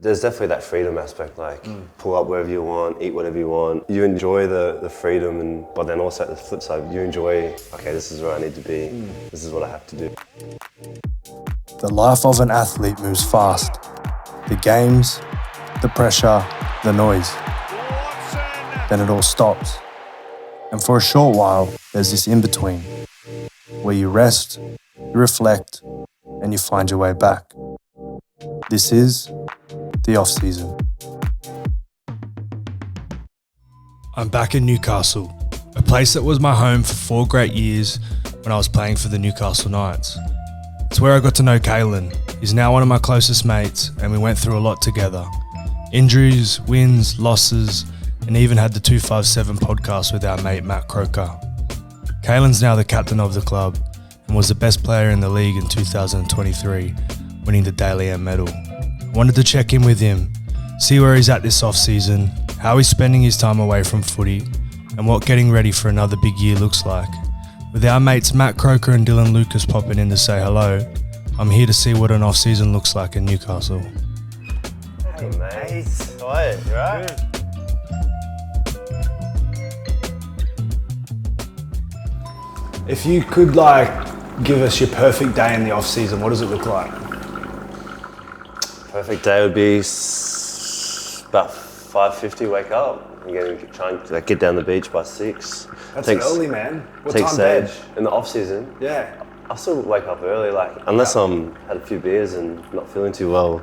There's definitely that freedom aspect, like pull up wherever you want, eat whatever you want. You enjoy the freedom, but then also at the flip side, you enjoy, okay, this is where I need to be, this is what I have to do. The life of an athlete moves fast. The games, the pressure, the noise. Then it all stops. And for a short while, there's this in-between, where you rest, you reflect, and you find your way back. This is the off-season. I'm back in Newcastle, a place that was my home for 4 great years when I was playing for the Newcastle Knights. It's where I got to know Kalyn. He's now one of my closest mates, and we went through a lot together. Injuries, wins, losses, and even had the 257 podcast with our mate Matt Croker. Kalyn's now the captain of the club and was the best player in the league in 2023, winning the Daily M medal. I wanted to check in with him, see where he's at this off-season, how he's spending his time away from footy, and what getting ready for another big year looks like. With our mates Matt Croker and Dylan Lucas popping in to say hello, I'm here to see what an off-season looks like in Newcastle. Hey mate, how are you? You alright? Good. If you could give us your perfect day in the off season, what does it look like? Perfect day would be about 5:50, wake up, and try and get down the beach by 6. That's early, man. What time stage bed? in the off season. Yeah. I still wake up early, unless I'm had a few beers and not feeling too well.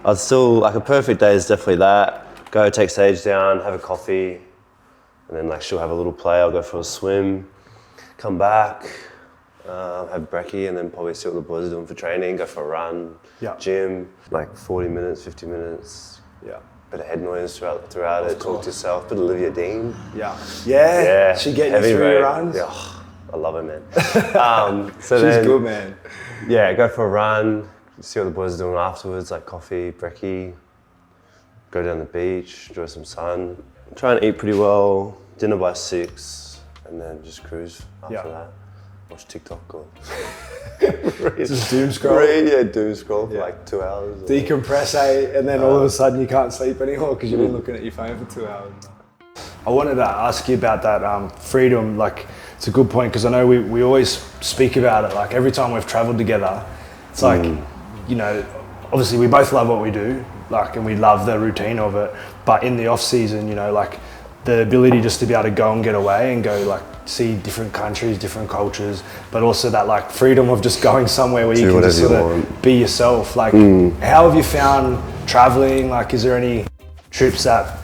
I'd still a perfect day is definitely that. Go take Sage down, have a coffee, and then she'll have a little play. I'll go for a swim, come back, have brekkie, and then probably see what the boys are doing for training. Go for a run, gym, 40 minutes, 50 minutes. Yeah. Bit of head noise throughout it. Talk to yourself. Bit of Olivia Dean. Yeah. She getting you through your runs. Yeah. I love her, man. She's good, man. Yeah, go for a run, see what the boys are doing afterwards, coffee, brekkie, go down the beach, enjoy some sun. Try and eat pretty well, dinner by 6, and then just cruise after that. Watch TikTok or... Just doom scroll? Doom scroll for 2 hours. Decompress, and then all of a sudden you can't sleep anymore because you've been looking at your phone for 2 hours. I wanted to ask you about that freedom. It's a good point because I know we always speak about it. Every time we've travelled together, it's obviously we both love what we do, and we love the routine of it. But in the off season, the ability just to be able to go and get away and go see different countries, different cultures, but also that freedom of just going somewhere where you can just sort of be yourself. How have you found travelling? Is there any trips that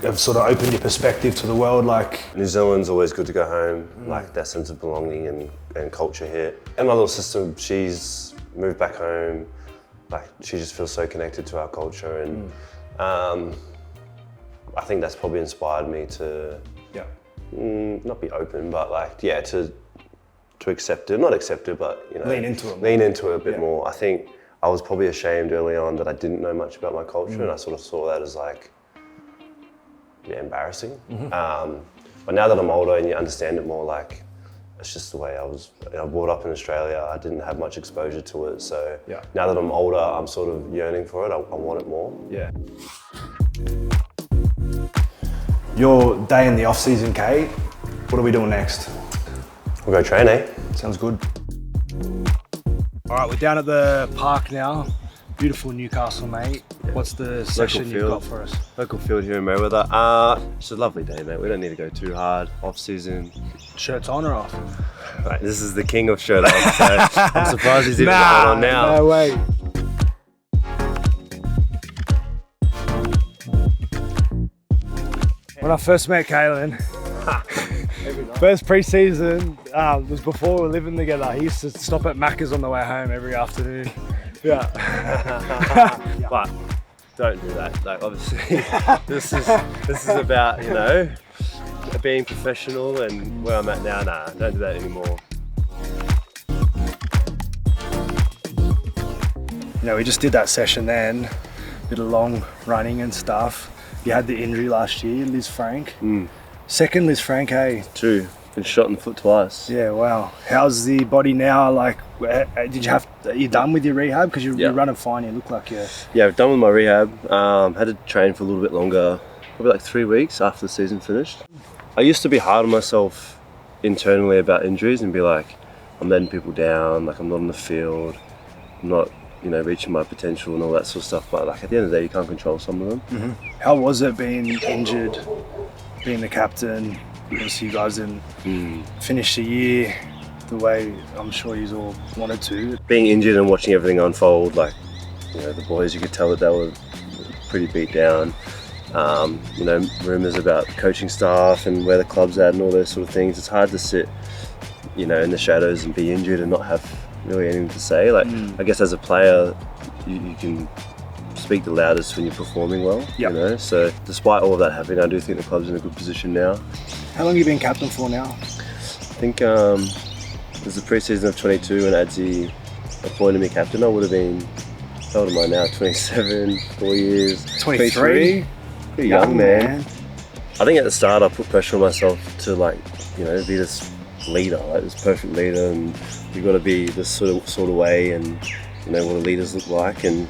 have sort of opened your perspective to the world? New Zealand's always good to go home, that sense of belonging and culture here. And my little sister, she's moved back home, she just feels so connected to our culture, and I think that's probably inspired me to not be open, but to accept it, not accept it, but lean into it a bit more. I think I was probably ashamed early on that I didn't know much about my culture, and I sort of saw that as embarrassing. But now that I'm older and you understand it more, it's just the way I was. I brought up in Australia. I didn't have much exposure to it, so now that I'm older, I'm sort of yearning for it. I want it more. Yeah. Your day in the off season, Kate. What are we doing next? We'll go train, eh? Sounds good. All right, we're down at the park now. Beautiful Newcastle, mate. What's the session you've got for us? Local field here in Merewether. It's a lovely day, mate. We don't need to go too hard. Off season. Shirts on or off? Right, this is the king of shirt off, so I'm surprised he's even going on now. No way. When I first met Kalyn, first pre-season was before we were living together. He used to stop at Macca's on the way home every afternoon. Yeah. But don't do that. Obviously, this is about being professional, and where I'm at now, don't do that anymore. We just did that session then, bit of long running and stuff. You had the injury last year, Liz Frank. Second Liz Frank, hey? True. Been shot in the foot twice. Yeah, wow. How's the body now? Like, are you done with your rehab? Because you're running fine. You look like you're... Yeah, I've done with my rehab. Had to train for a little bit longer, probably like 3 weeks after the season finished. I used to be hard on myself internally about injuries and be like, I'm letting people down, like I'm not on the field, I'm not, reaching my potential and all that sort of stuff. But like at the end of the day, you can't control some of them. Mm-hmm. How was it being injured, being the captain? Obviously, you guys didn't finish the year the way I'm sure you all wanted to. Being injured and watching everything unfold, like, the boys, you could tell that they were pretty beat down. Rumours about coaching staff and where the club's at and all those sort of things. It's hard to sit, in the shadows and be injured and not have really anything to say. Like, I guess as a player, you can speak the loudest when you're performing well. Yep. So despite all of that happening, I do think the club's in a good position now. How long have you been captain for now? I think there's the pre-season of 22 when Adzi appointed me captain. I would have been, how old am I now? 27, 4 years. 23? Pretty young, man. I think at the start I put pressure on myself to be this leader, like this perfect leader, and you've got to be this sort of way, and what the leaders look like. And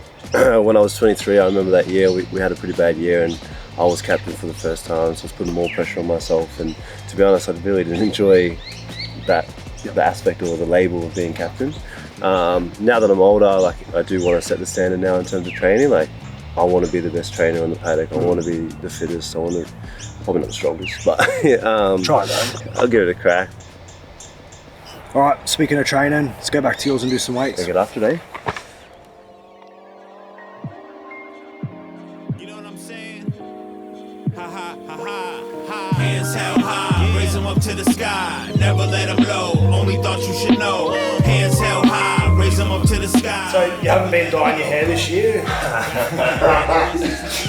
when I was 23, I remember that year we had a pretty bad year, and I was captain for the first time, so I was putting more pressure on myself. And to be honest, I really didn't enjoy that the aspect or the label of being captain. Now that I'm older, I do want to set the standard now in terms of training. Like, I want to be the best trainer on the paddock. I want to be the fittest. I want to, probably not the strongest, but try though. I'll give it a crack. All right, speaking of training, let's go back to yours and do some weights. Take it after today. You know what I'm saying? Ha ha ha ha ha. Hands held high, raise them up to the sky. Never let them low. Only thought you should know. Hands held high, raise them up to the sky. So you haven't been dyeing your hair this year?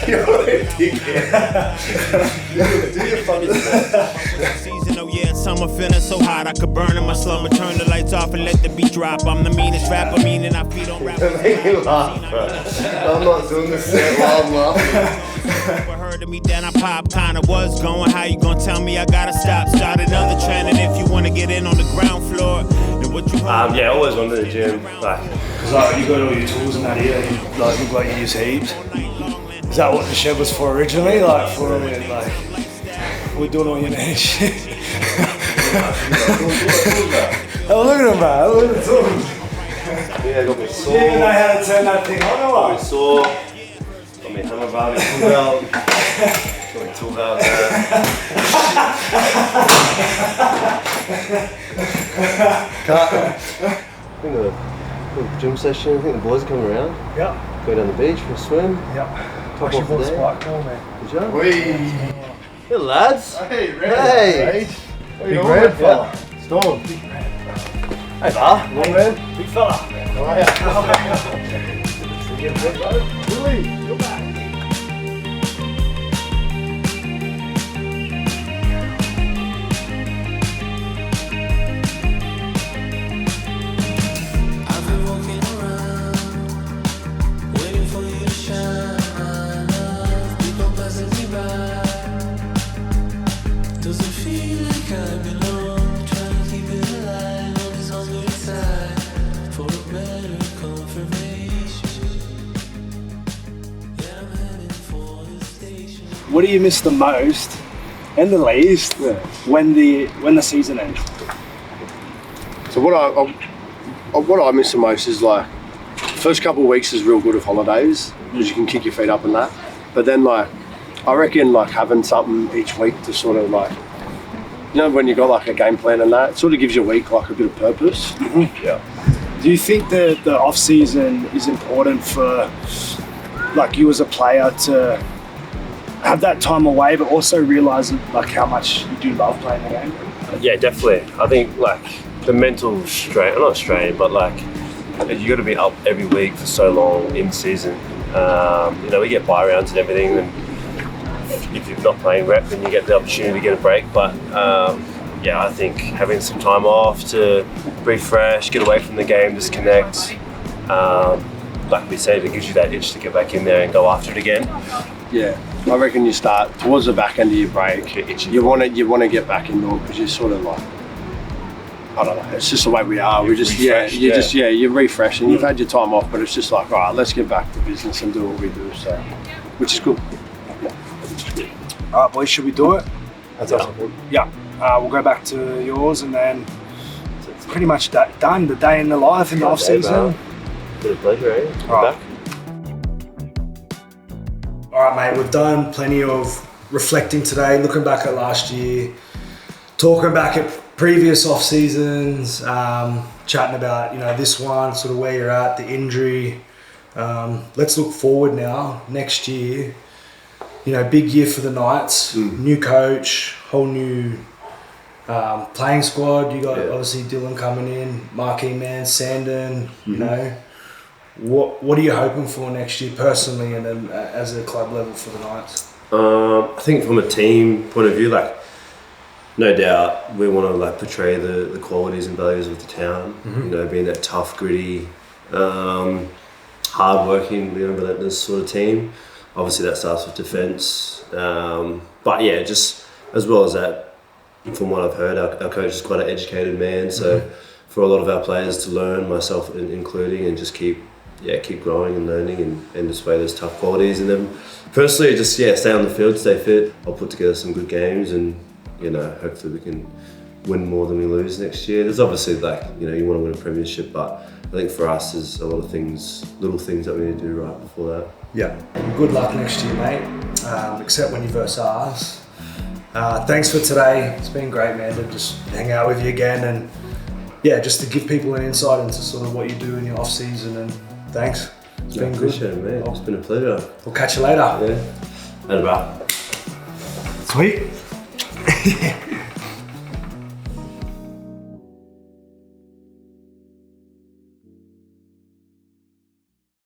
You're a dickhead. Do your funny Season, oh yeah, summer feeling so hot I could burn in my slumber. Turn the lights off and let the beat drop. I'm the meanest rapper, meaning I feed on rappers. Make me laugh, bro. I'm not doing this set while I'm laughing. Heard of me, then I pop. Kinda was going. How you gonna tell me I gotta stop? Start another trend, and if you wanna get in on the ground floor, then what you I always wanted the gym. Because you got all your tools and that here, you look like you use heaps. Is that what the shed was for originally? We're doing all your next shit. Oh, look at him, man. Look at the tools. Yeah, got me saw. You didn't know how to turn that thing on, or Got me what? saw. Got me hammer bar, me tool belt. Got me tool belt there. I think a little gym session. I think the boys are coming around. Yeah. Go down the beach for a swim. Yeah. Top Actually off bought the a day. spike ball, man. Good job. Wee. Hey lads. Hey, Hey. Big red fella. Storm. Hey bar. Hey, man. Big fella. How are you? Willie, you're back. I've been walking around, waiting for you to shine. People passing me by. Does it feel like I belong? Trying to keep it alive on this hungry inside for a better confirmation. Yeah, I'm heading for the station. What do you miss the most and the least when the season ends? So what I miss the most is first couple of weeks is real good of holidays because you can kick your feet up and that. But then I reckon having something each week to sort of when you got a game plan and that, it sort of gives your week a bit of purpose. Mm-hmm. Yeah. Do you think that the off season is important for you as a player to have that time away, but also realise how much you do love playing the game? Yeah, definitely. I think the mental strain, not strain, but you got to be up every week for so long in season. We get bye rounds and everything, and if you're not playing rep, then you get the opportunity to get a break. But I think having some time off to refresh, get away from the game, disconnect. Like we said, it gives you that itch to get back in there and go after it again. yeah, I reckon you start towards the back end of your break. You want to get back into it because you're sort of like, I don't know. It's just the way we are. We just you're refreshing. You've had your time off, but it's just like, all right, let's get back to business and do what we do. So, which is good. Yeah, which is good. All right, boys, should we do it? That's awesome. Yeah. We'll go back to yours, and then it's pretty much done. The day in the life in the off season. Bit of pleasure, eh? All right. All right, mate. We've done plenty of reflecting today, looking back at last year, talking back at previous off seasons, chatting about this one, sort of where you're at, the injury. Let's look forward now. Next year, big year for the Knights. New coach, whole new playing squad. You got obviously Dylan coming in, marquee man, Sandon. What are you hoping for next year personally, and then as a club level for the Knights? I think from a team point of view, like, no doubt we want to like portray the qualities and values of the town. Being that tough, gritty, hard-working, relentless sort of team. Obviously that starts with defence. But yeah, just as well as that, from what I've heard, our coach is quite an educated man. So for a lot of our players to learn, myself including, and just keep growing and learning and display those tough qualities. And then personally, just stay on the field, stay fit. I'll put together some good games, and hopefully we can win more than we lose next year. There's obviously you want to win a premiership, but I think for us there's a lot of little things that we need to do right before that. Yeah. Good luck next year, mate. Except when you verse us. Thanks for today. It's been great, man, to just hang out with you again, and just to give people an insight into sort of what you do in your off season. And thanks. It's been good. Appreciate it, mate. It's been a pleasure. We'll catch you later. Yeah. And bye. Sweet.